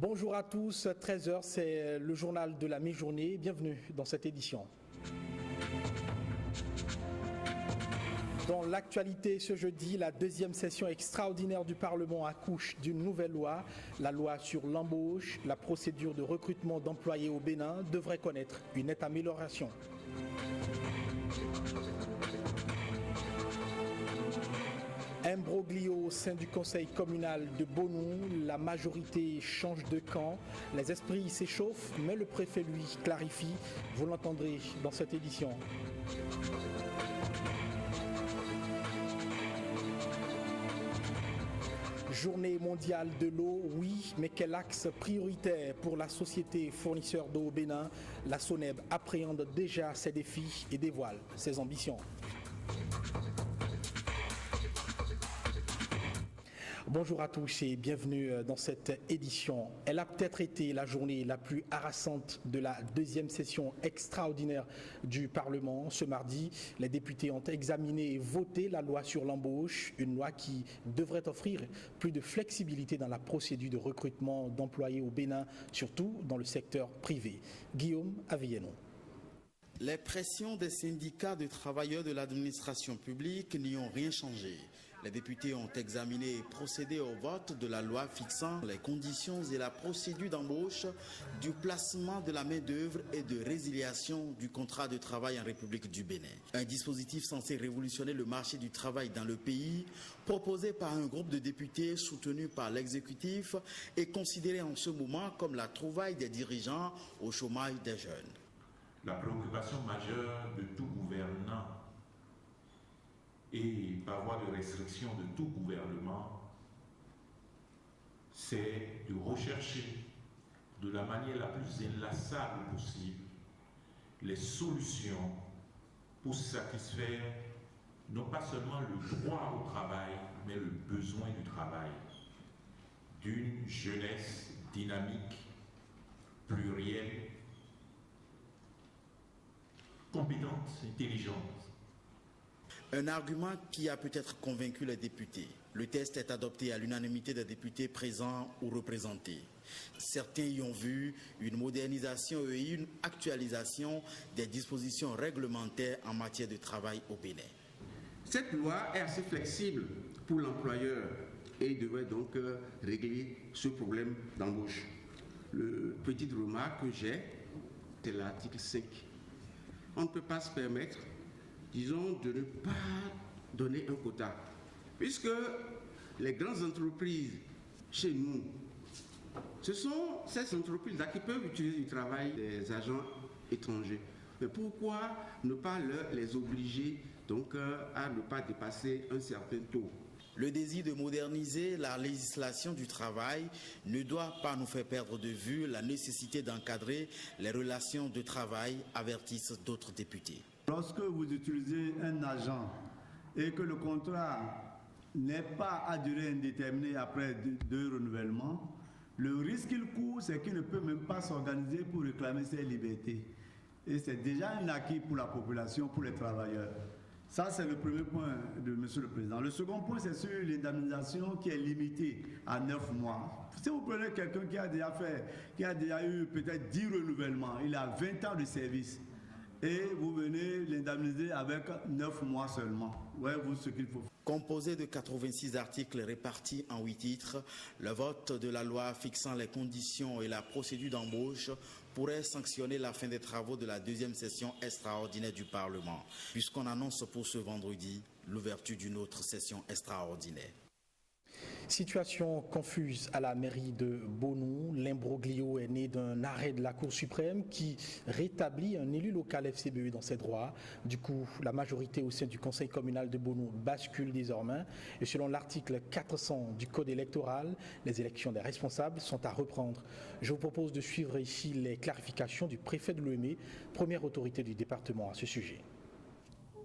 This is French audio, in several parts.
Bonjour à tous, 13h, c'est le journal de la mi-journée. Bienvenue dans cette édition. Dans l'actualité ce jeudi, la deuxième session extraordinaire du Parlement accouche d'une nouvelle loi. La loi sur l'embauche, la procédure de recrutement d'employés au Bénin devrait connaître une nette amélioration. Imbroglio au sein du conseil communal de Bonou, la majorité change de camp, les esprits s'échauffent, mais le préfet lui clarifie. Vous l'entendrez dans cette édition. Journée mondiale de l'eau, oui, mais quel axe prioritaire pour la société fournisseur d'eau au Bénin? La SONEB appréhende déjà ses défis et dévoile ses ambitions. Bonjour à tous et bienvenue dans cette édition. Elle a peut-être été la journée la plus harassante de la deuxième session extraordinaire du Parlement. Ce mardi, les députés ont examiné et voté la loi sur l'embauche, une loi qui devrait offrir plus de flexibilité dans la procédure de recrutement d'employés au Bénin, surtout dans le secteur privé. Guillaume Avienon. Les pressions des syndicats de travailleurs de l'administration publique n'y ont rien changé. Les députés ont examiné et procédé au vote de la loi fixant les conditions et la procédure d'embauche, du placement de la main-d'œuvre et de résiliation du contrat de travail en République du Bénin. Un dispositif censé révolutionner le marché du travail dans le pays, proposé par un groupe de députés soutenu par l'exécutif et considéré en ce moment comme la trouvaille des dirigeants au chômage des jeunes. La préoccupation majeure de tout gouvernant et par voie de restriction de tout gouvernement, c'est de rechercher de la manière la plus inlassable possible les solutions pour satisfaire non pas seulement le droit au travail, mais le besoin du travail, d'une jeunesse dynamique, plurielle, compétente, intelligente. Un argument qui a peut-être convaincu les députés. Le texte est adopté à l'unanimité des députés présents ou représentés. Certains y ont vu une modernisation et une actualisation des dispositions réglementaires en matière de travail au Bénin. Cette loi est assez flexible pour l'employeur et devrait donc régler ce problème d'embauche. Le petite remarque que j'ai, c'est l'article 5. On ne peut pas se permettre, disons, de ne pas donner un quota. Puisque les grandes entreprises chez nous, ce sont ces entreprises-là qui peuvent utiliser du travail des agents étrangers. Mais pourquoi ne pas les obliger donc, à ne pas dépasser un certain taux? Le désir de moderniser la législation du travail ne doit pas nous faire perdre de vue la nécessité d'encadrer les relations de travail, avertissent d'autres députés. Lorsque vous utilisez un agent et que le contrat n'est pas à durée indéterminée après deux renouvellements, le risque qu'il court, c'est qu'il ne peut même pas s'organiser pour réclamer ses libertés. Et c'est déjà un acquis pour la population, pour les travailleurs. Ça, c'est le premier point de M. le Président. Le second point, c'est sur l'indemnisation qui est limitée à 9 mois. Si vous prenez quelqu'un qui a déjà eu peut-être 10 renouvellements, il a 20 ans de service, et vous venez l'indemniser avec 9 mois seulement. Voyez-vous ce qu'il faut faire. Composé de 86 articles répartis en 8 titres, le vote de la loi fixant les conditions et la procédure d'embauche pourrait sanctionner la fin des travaux de la deuxième session extraordinaire du Parlement, puisqu'on annonce pour ce vendredi l'ouverture d'une autre session extraordinaire. Situation confuse à la mairie de Bonou. L'imbroglio est né d'un arrêt de la Cour suprême qui rétablit un élu local FCBE dans ses droits. Du coup, la majorité au sein du conseil communal de Bonou bascule désormais. Et selon l'article 400 du code électoral, les élections des responsables sont à reprendre. Je vous propose de suivre ici les clarifications du préfet de l'OME, première autorité du département à ce sujet.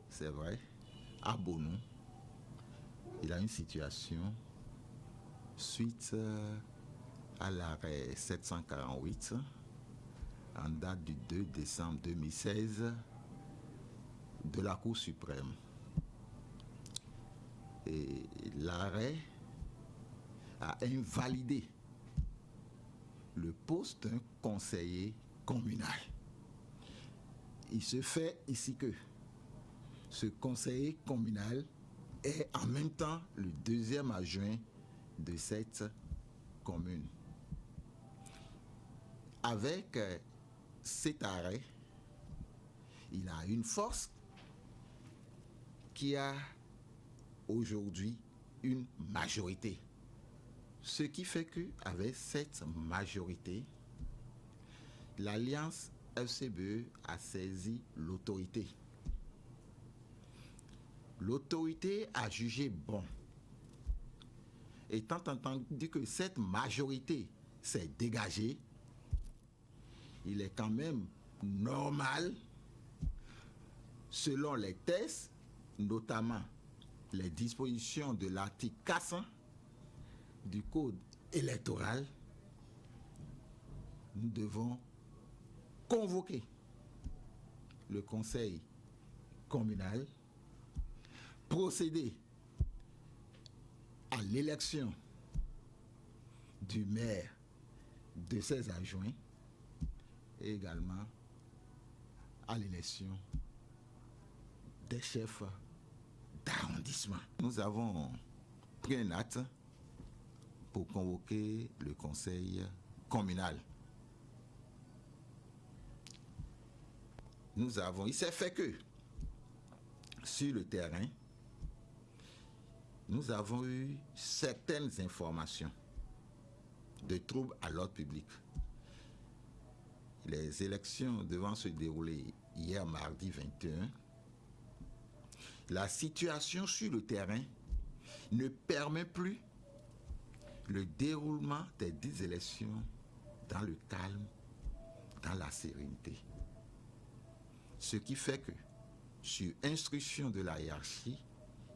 C'est vrai, à Bonou, il a une situation suite à l'arrêt 748 en date du 2 décembre 2016 de la Cour suprême. Et l'arrêt a invalidé le poste d'un conseiller communal. Il se fait ici que ce conseiller communal est en même temps le deuxième adjoint de cette commune. Avec cet arrêt, il a une force qui a aujourd'hui une majorité. Ce qui fait qu'avec cette majorité, l'Alliance FCBE a saisi l'autorité. L'autorité a jugé bon. Étant entendu que cette majorité s'est dégagée, il est quand même normal, selon les tests, notamment les dispositions de l'article 400 du Code électoral, nous devons convoquer le conseil communal, procéder à l'élection du maire, de ses adjoints et également à l'élection des chefs d'arrondissement. Nous avons pris un acte pour convoquer le conseil communal. Il s'est fait que sur le terrain, nous avons eu certaines informations de troubles à l'ordre public. Les élections devant se dérouler hier mardi 21, la situation sur le terrain ne permet plus le déroulement des 10 élections dans le calme, dans la sérénité. Ce qui fait que, sur instruction de la hiérarchie,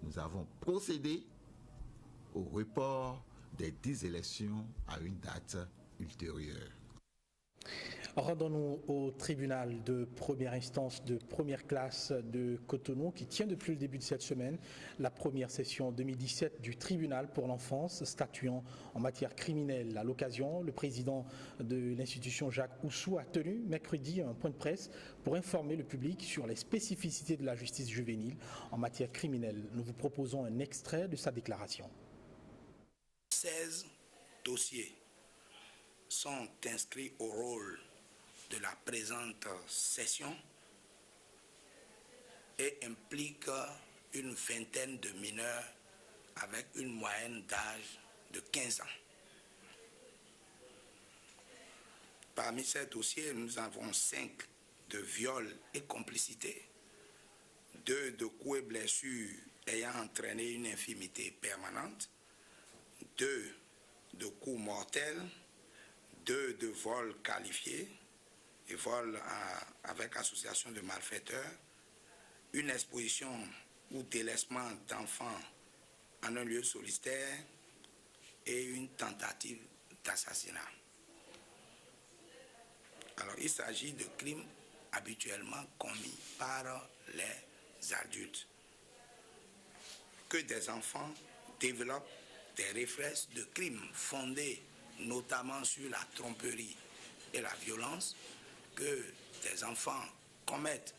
nous avons procédé au report des 10 élections à une date ultérieure. Rendons-nous au tribunal de première instance de première classe de Cotonou qui tient depuis le début de cette semaine la première session 2017 du tribunal pour l'enfance statuant en matière criminelle. À l'occasion, le président de l'institution Jacques Oussou a tenu mercredi un point de presse pour informer le public sur les spécificités de la justice juvénile en matière criminelle. Nous vous proposons un extrait de sa déclaration. 16 dossiers sont inscrits au rôle de la présente session et impliquent une vingtaine de mineurs avec une moyenne d'âge de 15 ans. Parmi ces dossiers, nous avons 5 de viol et complicité, 2 de coups et blessures ayant entraîné une infirmité permanente, 2 de coups mortels, 2 de vols qualifiés et vols avec association de malfaiteurs, une exposition ou délaissement d'enfants en un lieu solitaire et une tentative d'assassinat. Alors, il s'agit de crimes habituellement commis par les adultes. Que des enfants développent des réflexes de crimes fondés notamment sur la tromperie et la violence, que des enfants commettent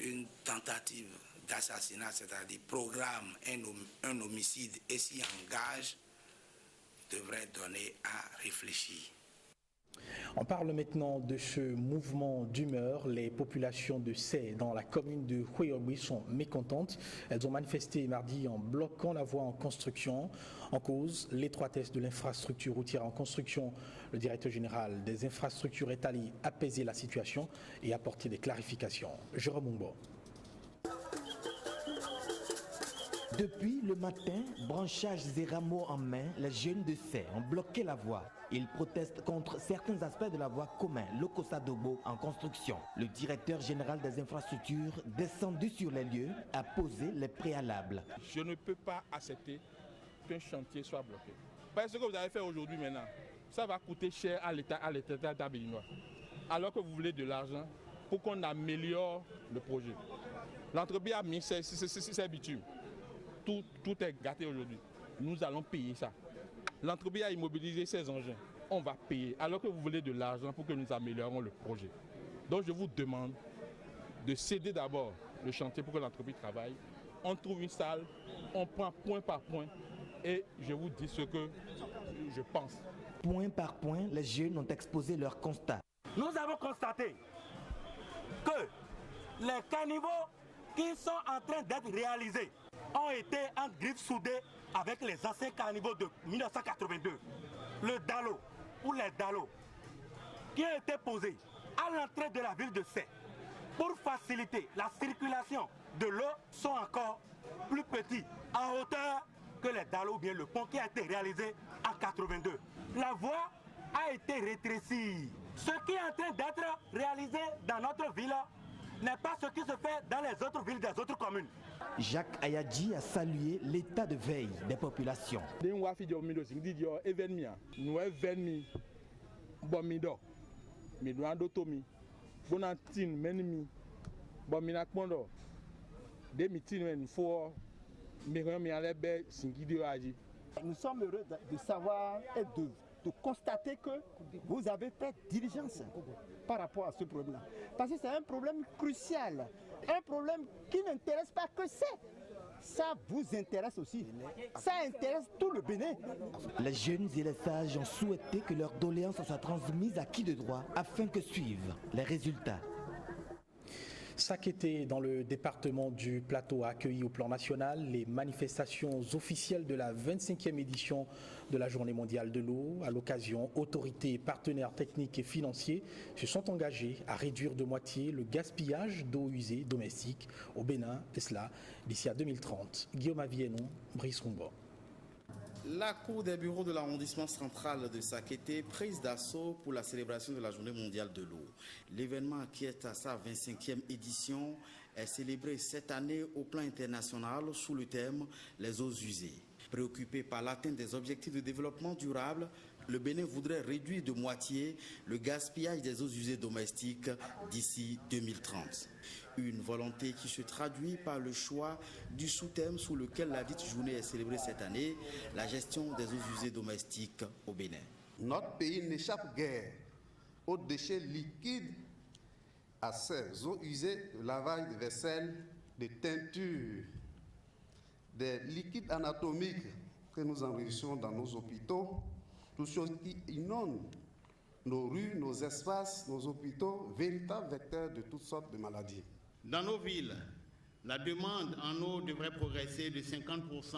une tentative d'assassinat, c'est-à-dire programment un homicide et s'y engagent, devrait donner à réfléchir. On parle maintenant de ce mouvement d'humeur. Les populations de Say, dans la commune de Hueyogui, sont mécontentes. Elles ont manifesté mardi en bloquant la voie en construction. En cause, l'étroitesse de l'infrastructure routière en construction. Le directeur général des infrastructures est allé apaiser la situation et apporter des clarifications. Jérôme Mungbo. Depuis le matin, branchages et rameaux en main, les jeunes de Say ont bloqué la voie. Ils protestent contre certains aspects de la voie commun Lokosa-Dobo en construction. Le directeur général des infrastructures, descendu sur les lieux, a posé les préalables. Je ne peux pas accepter qu'un chantier soit bloqué. Parce que ce que vous avez fait aujourd'hui maintenant, ça va coûter cher à l'État béninois. Alors que vous voulez de l'argent pour qu'on améliore le projet. L'entreprise a mis ses bitumes. Tout est gâté aujourd'hui. Nous allons payer ça. L'entreprise a immobilisé ses engins. on va payer, alors que vous voulez de l'argent pour que nous améliorons le projet. Donc je vous demande de céder d'abord le chantier pour que l'entreprise travaille. On trouve une salle, on prend point par point et je vous dis ce que je pense. Point par point, les jeunes ont exposé leurs constats. Nous avons constaté que les caniveaux qui sont en train d'être réalisés ont été en griffe soudée avec les anciens caniveaux de 1982. Le DALO ou les DALO qui ont été posés à l'entrée de la ville de Sey pour faciliter la circulation de l'eau sont encore plus petits en hauteur que les DALO ou bien le pont qui a été réalisé en 82. La voie a été rétrécie. Ce qui est en train d'être réalisé dans notre ville n'est pas ce qui se fait dans les autres villes des autres communes. Jacques Ayadji a salué l'état de veille des populations. Nous sommes heureux de savoir et de constater que vous avez fait diligence par rapport à ce problème-là. Parce que c'est un problème crucial, un problème qui n'intéresse pas que c'est. Ça vous intéresse aussi. Ça intéresse tout le Bénin. Les jeunes et les sages ont souhaité que leurs doléances soient transmises à qui de droit afin que suivent les résultats. Sakété, dans le département du Plateau, a accueilli au plan national les manifestations officielles de la 25e édition de la Journée mondiale de l'eau. À l'occasion, autorités, partenaires techniques et financiers se sont engagés à réduire de moitié le gaspillage d'eau usée domestique au Bénin, et cela d'ici à 2030. Guillaume Avienon, Brice Rumbo. La cour des bureaux de l'arrondissement central de Sakété prise d'assaut pour la célébration de la Journée mondiale de l'eau. L'événement, qui est à sa 25e édition, est célébré cette année au plan international sous le thème « Les eaux usées ». Préoccupé par l'atteinte des objectifs de développement durable, le Bénin voudrait réduire de moitié le gaspillage des eaux usées domestiques d'ici 2030. Une volonté qui se traduit par le choix du sous-thème sous lequel la dite journée est célébrée cette année, la gestion des eaux usées domestiques au Bénin. Notre pays n'échappe guère aux déchets liquides, à ces eaux usées de lavage de vaisselle, de teinture, des liquides anatomiques que nous enregistrons dans nos hôpitaux, toutes choses qui inondent nos rues, nos espaces, nos hôpitaux, véritables vecteurs de toutes sortes de maladies. Dans nos villes, la demande en eau devrait progresser de 50%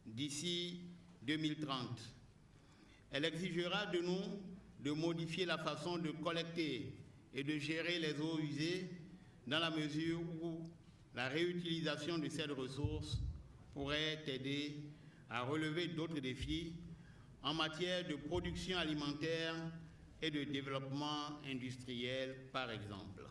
d'ici 2030. Elle exigera de nous de modifier la façon de collecter et de gérer les eaux usées dans la mesure où la réutilisation de cette ressource pourrait aider à relever d'autres défis en matière de production alimentaire et de développement industriel, par exemple.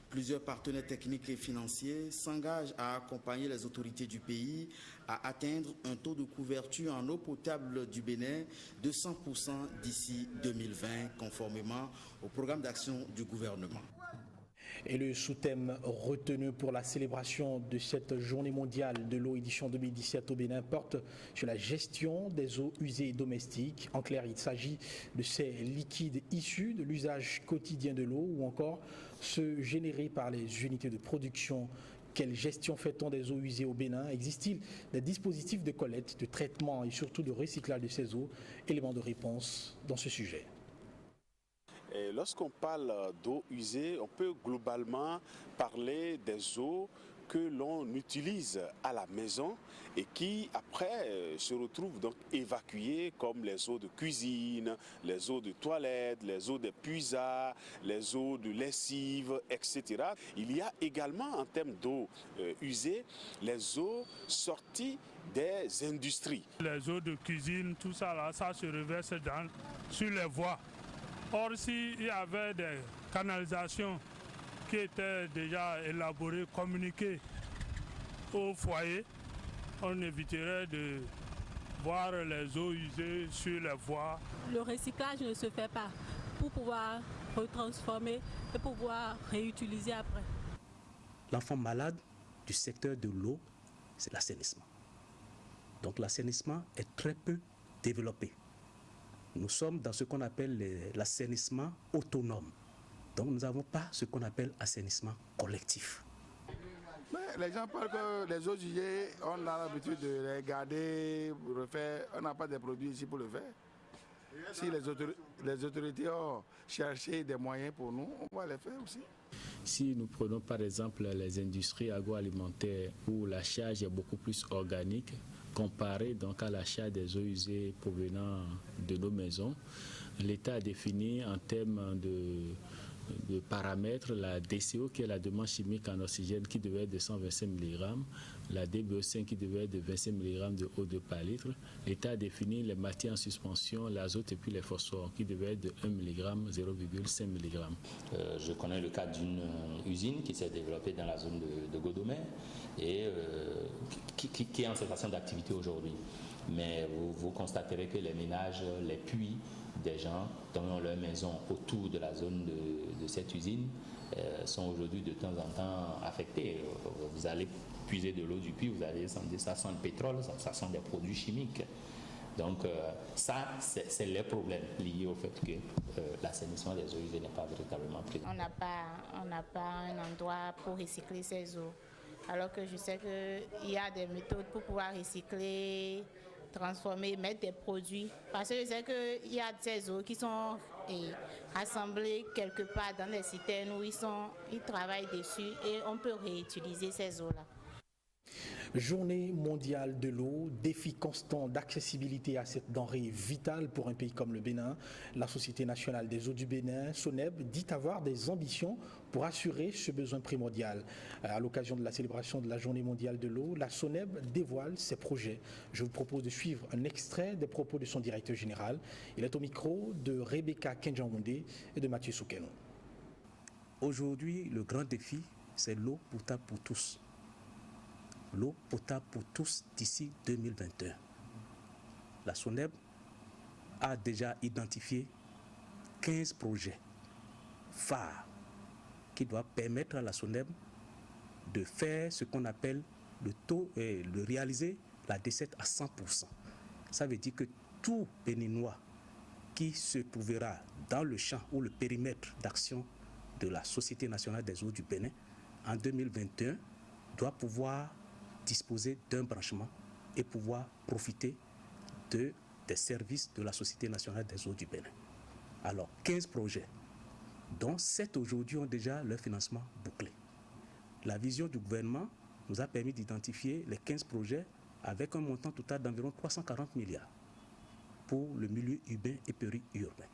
Plusieurs partenaires techniques et financiers s'engagent à accompagner les autorités du pays à atteindre un taux de couverture en eau potable du Bénin de 100% d'ici 2020, conformément au programme d'action du gouvernement. Et le sous-thème retenu pour la célébration de cette journée mondiale de l'eau édition 2017 au Bénin porte sur la gestion des eaux usées domestiques. En clair, il s'agit de ces liquides issus de l'usage quotidien de l'eau ou encore ceux générés par les unités de production. Quelle gestion fait-on des eaux usées au Bénin? Existe-t-il des dispositifs de collecte, de traitement et surtout de recyclage de ces eaux? Éléments de réponse dans ce sujet. Lorsqu'on parle d'eau usée, on peut globalement parler des eaux que l'on utilise à la maison et qui après se retrouvent donc évacuées comme les eaux de cuisine, les eaux de toilette, les eaux des puisards, les eaux de lessive, etc. Il y a également en termes d'eau usée les eaux sorties des industries. Les eaux de cuisine, tout ça là, ça se reverse sur les voies. Or, s'il y avait des canalisations qui étaient déjà élaborées, communiquées au foyer, on éviterait de voir les eaux usées sur les voies. Le recyclage ne se fait pas pour pouvoir retransformer et pouvoir réutiliser après. L'enfant malade du secteur de l'eau, c'est l'assainissement. Donc l'assainissement est très peu développé. nous sommes dans ce qu'on appelle l'assainissement autonome. Donc nous n'avons pas ce qu'on appelle assainissement collectif. Mais les gens parlent que les eaux usées, on a l'habitude de les garder, refaire. On n'a pas de produits ici pour le faire. Si les autorités ont cherché des moyens pour nous, on va les faire aussi. Si nous prenons par exemple les industries agroalimentaires où la charge est beaucoup plus organique, comparé donc à la charge des eaux usées provenant de nos maisons, l'État a défini en termes de paramètres la DCO qui est la demande chimique en oxygène qui devait être de 125 mg, la DBO5 qui devait être de 25 mg de O2 par litre. L'État a défini les matières en suspension, l'azote et puis les phosphores qui devaient être de 1 mg, 0,5 mg. Je connais le cas d'une usine qui s'est développée dans la zone de Godomé et qui est en cessation d'activité aujourd'hui. Mais vous constaterez que les ménages, les puits des gens dans leur maison autour de la zone de cette usine sont aujourd'hui de temps en temps affectés. Vous allez puiser de l'eau du puits, vous allez sentir ça sent le pétrole, ça sent des produits chimiques. Donc ça, c'est les problèmes liés au fait que l'assainissement des eaux usées n'est pas véritablement présent. On n'a pas un endroit pour recycler ces eaux. Alors que je sais qu'il y a des méthodes pour pouvoir recycler, transformer, mettre des produits. Parce que je sais qu'il y a ces eaux qui sont rassemblées quelque part dans les citernes où ils travaillent dessus et on peut réutiliser ces eaux-là. Journée mondiale de l'eau, défi constant d'accessibilité à cette denrée vitale pour un pays comme le Bénin. La Société nationale des eaux du Bénin, SONEB, dit avoir des ambitions pour assurer ce besoin primordial. À l'occasion de la célébration de la Journée mondiale de l'eau, la SONEB dévoile ses projets. Je vous propose de suivre un extrait des propos de son directeur général. Il est au micro de Rebecca Kenjanwonde et de Mathieu Soukeno. Aujourd'hui, le grand défi, c'est l'eau potable pour tous. L'eau potable pour tous d'ici 2021. La SONEB a déjà identifié 15 projets phares qui doivent permettre à la SONEB de faire ce qu'on appelle de réaliser la desserte à 100%. Ça veut dire que tout Béninois qui se trouvera dans le champ ou le périmètre d'action de la Société nationale des eaux du Bénin en 2021 doit pouvoir disposer d'un branchement et pouvoir profiter des services de la Société nationale des eaux du Bénin. Alors, 15 projets, dont 7 aujourd'hui ont déjà leur financement bouclé. La vision du gouvernement nous a permis d'identifier les 15 projets avec un montant total d'environ 340 milliards pour le milieu urbain et périurbain.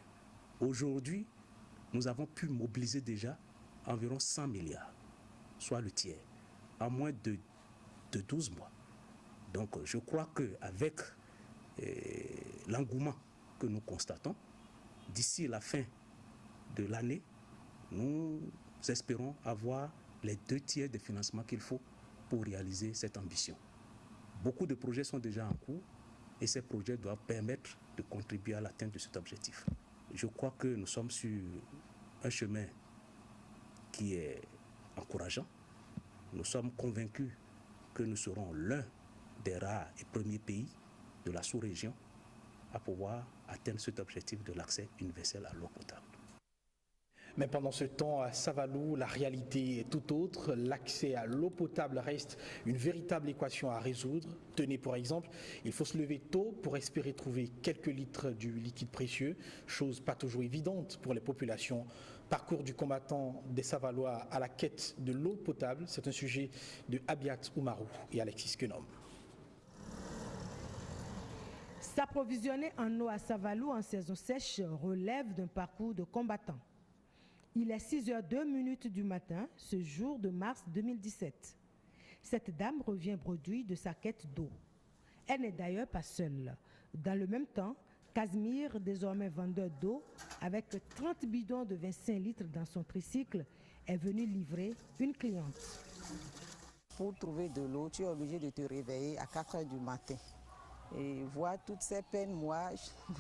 Aujourd'hui, nous avons pu mobiliser déjà environ 100 milliards, soit le tiers, en moins de 12 mois. Donc je crois qu'avec l'engouement que nous constatons, d'ici la fin de l'année, nous espérons avoir les 2 tiers des financements qu'il faut pour réaliser cette ambition. Beaucoup de projets sont déjà en cours et ces projets doivent permettre de contribuer à l'atteinte de cet objectif. Je crois que nous sommes sur un chemin qui est encourageant. Nous sommes convaincus que nous serons l'un des rares et premiers pays de la sous-région à pouvoir atteindre cet objectif de l'accès universel à l'eau potable. Mais pendant ce temps, à Savalou, la réalité est tout autre. L'accès à l'eau potable reste une véritable équation à résoudre. Tenez, par exemple, il faut se lever tôt pour espérer trouver quelques litres du liquide précieux, chose pas toujours évidente pour les populations. Parcours du combattant des Savalois à la quête de l'eau potable, c'est un sujet de Abiat Oumarou et Alexis Kenom. S'approvisionner en eau à Savalou en saison sèche relève d'un parcours de combattant. Il est 6h02 du matin, ce jour de mars 2017. Cette dame revient bredouille de sa quête d'eau. Elle n'est d'ailleurs pas seule. Dans le même temps, Casimir, désormais vendeur d'eau, avec 30 bidons de 25 litres dans son tricycle, est venu livrer une cliente. Pour trouver de l'eau, tu es obligé de te réveiller à 4 h du matin. Et voir toutes ces peines, moi,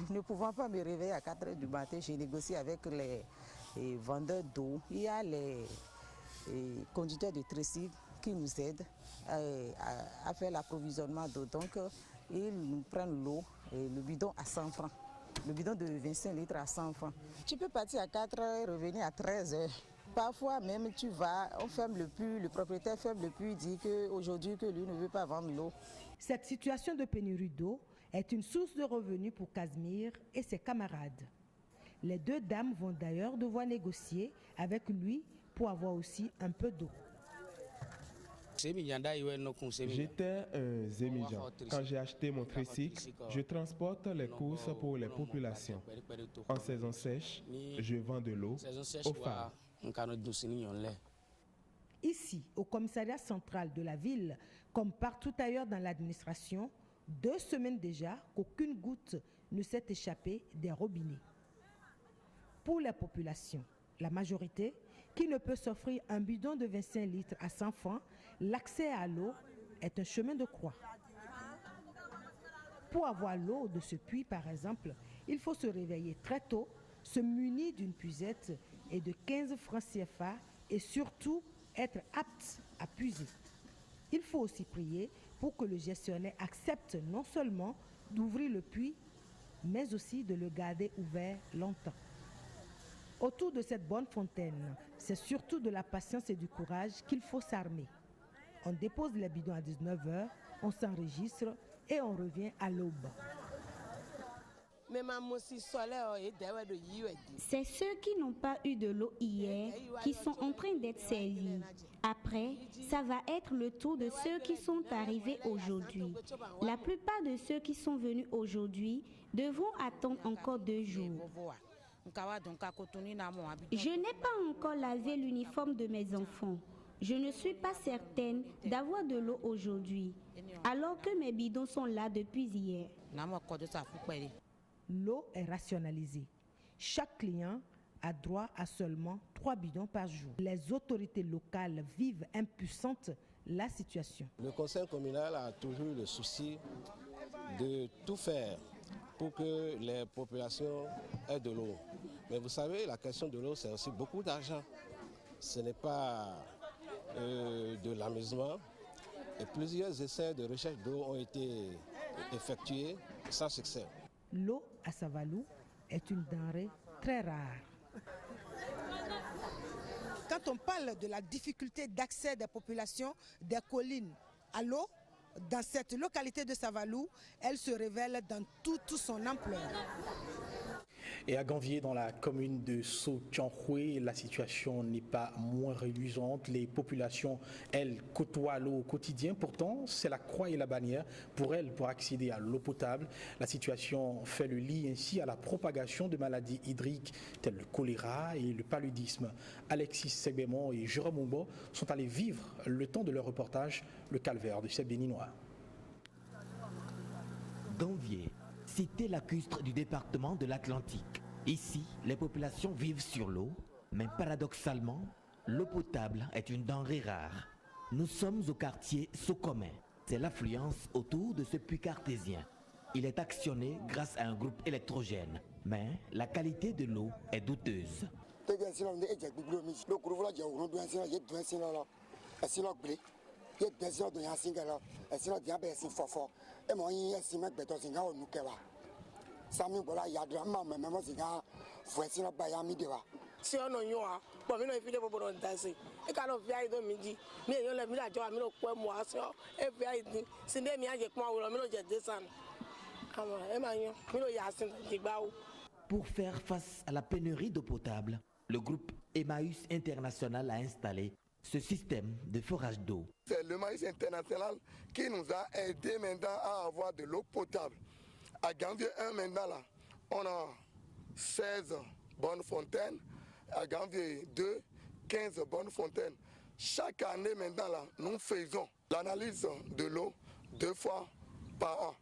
ne pouvant pas me réveiller à 4 h du matin, j'ai négocié avec les vendeurs d'eau. Il y a les conducteurs de tricycle qui nous aident à faire l'approvisionnement d'eau. Donc, ils nous prennent l'eau et le bidon à 100 francs. Le bidon de 25 litres à 100 francs. Tu peux partir à 4 heures et revenir à 13 heures. Parfois même tu vas, on ferme le puits, le propriétaire ferme le puits, dit qu'aujourd'hui que lui ne veut pas vendre l'eau. Cette situation de pénurie d'eau est une source de revenus pour Casimir et ses camarades. Les deux dames vont d'ailleurs devoir négocier avec lui pour avoir aussi un peu d'eau. J'étais un Zémijan. Quand j'ai acheté mon tricycle, je transporte les courses pour les populations. En saison sèche, je vends de l'eau aux femmes. Ici, au commissariat central de la ville, comme partout ailleurs dans l'administration, 2 semaines déjà qu'aucune goutte ne s'est échappée des robinets. Pour les populations, la majorité, qui ne peut s'offrir un bidon de 25 litres à 100 francs, l'accès à l'eau est un chemin de croix. Pour avoir l'eau de ce puits, par exemple, il faut se réveiller très tôt, se munir d'une puisette et de 15 francs CFA et surtout être apte à puiser. Il faut aussi prier pour que le gestionnaire accepte non seulement d'ouvrir le puits, mais aussi de le garder ouvert longtemps. Autour de cette bonne fontaine, c'est surtout de la patience et du courage qu'il faut s'armer. On dépose les bidons à 19h, on s'enregistre et on revient à l'aube. C'est ceux qui n'ont pas eu de l'eau hier qui sont en train d'être servis. Après, ça va être le tour de ceux qui sont arrivés aujourd'hui. La plupart de ceux qui sont venus aujourd'hui devront attendre encore 2 jours. Je n'ai pas encore lavé l'uniforme de mes enfants. Je ne suis pas certaine d'avoir de l'eau aujourd'hui, alors que mes bidons sont là depuis hier. L'eau est rationalisée. Chaque client a droit à seulement 3 bidons par jour. Les autorités locales vivent impuissantes la situation. Le conseil communal a toujours eu le souci de tout faire pour que les populations aient de l'eau. Mais vous savez, la question de l'eau, c'est aussi beaucoup d'argent. Ce n'est pas de l'amusement. Et plusieurs essais de recherche d'eau ont été effectués sans succès. L'eau à Savalou est une denrée très rare. Quand on parle de la difficulté d'accès des populations des collines à l'eau, dans cette localité de Savalou, elle se révèle dans toute son ampleur. Et à Ganvier, dans la commune de Sotianhoué, la situation n'est pas moins réduisante. Les populations, elles, côtoient l'eau au quotidien. Pourtant, c'est la croix et la bannière pour elles pour accéder à l'eau potable. La situation fait le lit ainsi à la propagation de maladies hydriques telles le choléra et le paludisme. Alexis Segbemon et Jérôme Moubo sont allés vivre le temps de leur reportage, le calvaire de ces Béninois. Ganvier, cité lacustre du département de l'Atlantique. Ici, les populations vivent sur l'eau, mais paradoxalement, l'eau potable est une denrée rare. Nous sommes au quartier Sokomen. C'est l'affluence autour de ce puits cartésien. Il est actionné grâce à un groupe électrogène, mais la qualité de l'eau est douteuse. Pour faire face à la pénurie d'eau potable, le groupe Emmaüs International a installé ce système de forage d'eau. C'est l'Emmaüs International qui nous a aidé maintenant à avoir de l'eau potable. À Ganvier 1 maintenant là, on a 16 bonnes fontaines. À Ganvier 2, 15 bonnes fontaines. Chaque année maintenant là, nous faisons l'analyse de l'eau 2 fois par an.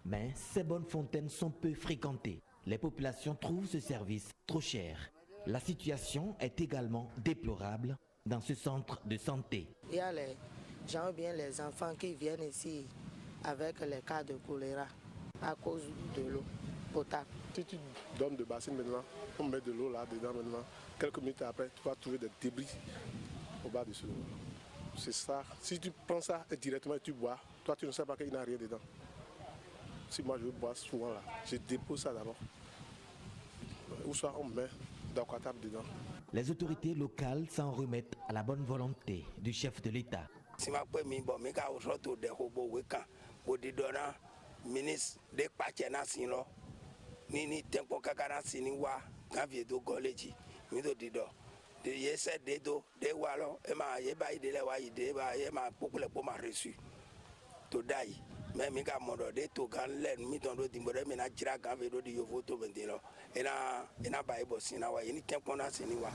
Mais ces bonnes fontaines sont peu fréquentées. Les populations trouvent ce service trop cher. La situation est également déplorable dans ce centre de santé. Il y a les gens, bien les enfants qui viennent ici avec les cas de choléra à cause de l'eau potable. Si tu donnes de bassines maintenant, on met de l'eau là-dedans maintenant, quelques minutes après, tu vas trouver des débris au bas de ce l'eau. C'est ça. Si tu prends ça et directement tu bois, toi tu ne sais pas qu'il n'y a rien dedans. Si moi je bois souvent là, je dépose ça d'abord. ou soit on met d'Aquatap dedans. Les autorités locales s'en remettent à la bonne volonté du chef de l'État. Si ma pe mi bon mi ka osoto de hobo wekan odi dona ministre de pachena sino ni tempo kakana sini wa kanvie do college mi do dido de yese de do de walo e ma ye ba ide le wa ide ba ye ma popule po ma reçu to dai mais mi ka modo de to gan len mi don do dimbore mi na jira kanvie do di yo voto bendelo ena ba e bo sina wa ni tempo na sini wa.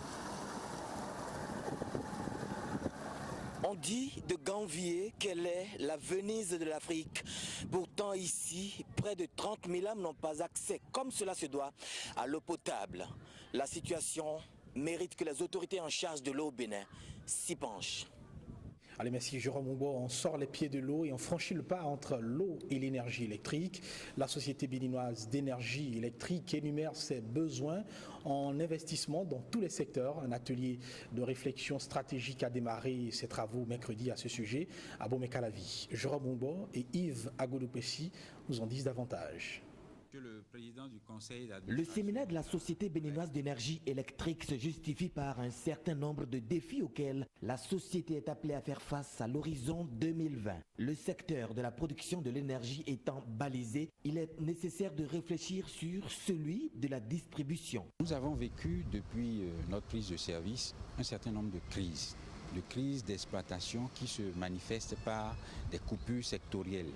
On dit de Ganvier qu'elle est la Venise de l'Afrique. Pourtant ici, près de 30 000 âmes n'ont pas accès, comme cela se doit, à l'eau potable. La situation mérite que les autorités en charge de l'eau au Bénin s'y penchent. Allez, merci Jérôme Moubo. On sort les pieds de l'eau et on franchit le pas entre l'eau et l'énergie électrique. La Société béninoise d'énergie électrique énumère ses besoins en investissement dans tous les secteurs. Un atelier de réflexion stratégique a démarré ses travaux mercredi à ce sujet à Bomé-Calavi. Jérôme Moubo et Yves Agodopessi nous en disent davantage. Le séminaire de la Société béninoise d'énergie électrique se justifie par un certain nombre de défis auxquels la société est appelée à faire face à l'horizon 2020. Le secteur de la production de l'énergie étant balisé, il est nécessaire de réfléchir sur celui de la distribution. Nous avons vécu depuis notre prise de service un certain nombre de crises d'exploitation qui se manifestent par des coupures sectorielles,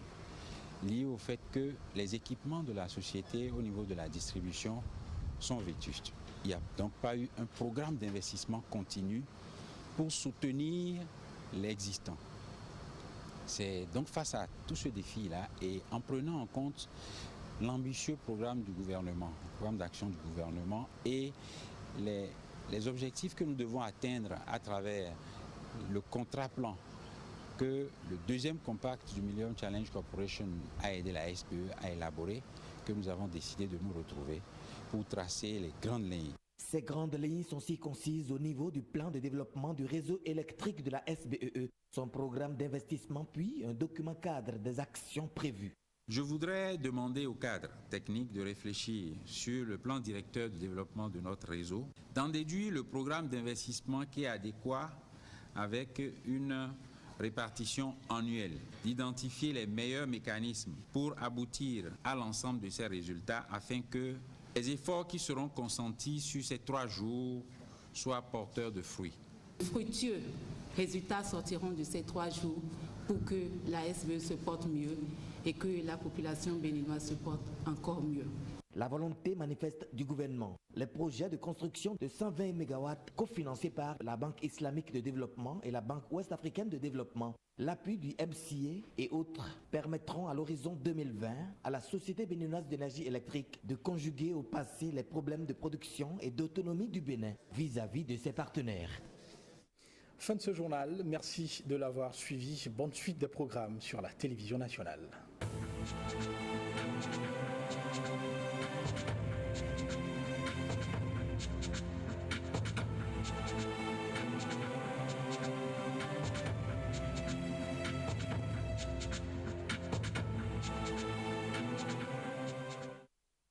lié au fait que les équipements de la société au niveau de la distribution sont vétustes. Il n'y a donc pas eu un programme d'investissement continu pour soutenir l'existant. C'est donc face à tout ce défi-là et en prenant en compte l'ambitieux programme du gouvernement, le programme d'action du gouvernement et les objectifs que nous devons atteindre à travers le contrat-plan que le deuxième compact du Millennium Challenge Corporation a aidé la SBE à élaborer, que nous avons décidé de nous retrouver pour tracer les grandes lignes. Ces grandes lignes sont si concises au niveau du plan de développement du réseau électrique de la SBE, son programme d'investissement puis un document cadre des actions prévues. Je voudrais demander au cadre technique de réfléchir sur le plan directeur de développement de notre réseau, d'en déduire le programme d'investissement qui est adéquat avec une répartition annuelle, d'identifier les meilleurs mécanismes pour aboutir à l'ensemble de ces résultats afin que les efforts qui seront consentis sur ces 3 jours soient porteurs de fruits. Fructueux résultats sortiront de ces 3 jours pour que la SBE se porte mieux et que la population béninoise se porte encore mieux. La volonté manifeste du gouvernement. Les projets de construction de 120 MW cofinancés par la Banque islamique de développement et la Banque ouest-africaine de développement, l'appui du MCA et autres permettront à l'horizon 2020 à la Société béninoise d'énergie électrique de conjuguer au passé les problèmes de production et d'autonomie du Bénin vis-à-vis de ses partenaires. Fin de ce journal. Merci de l'avoir suivi. Bonne suite des programmes sur la télévision nationale.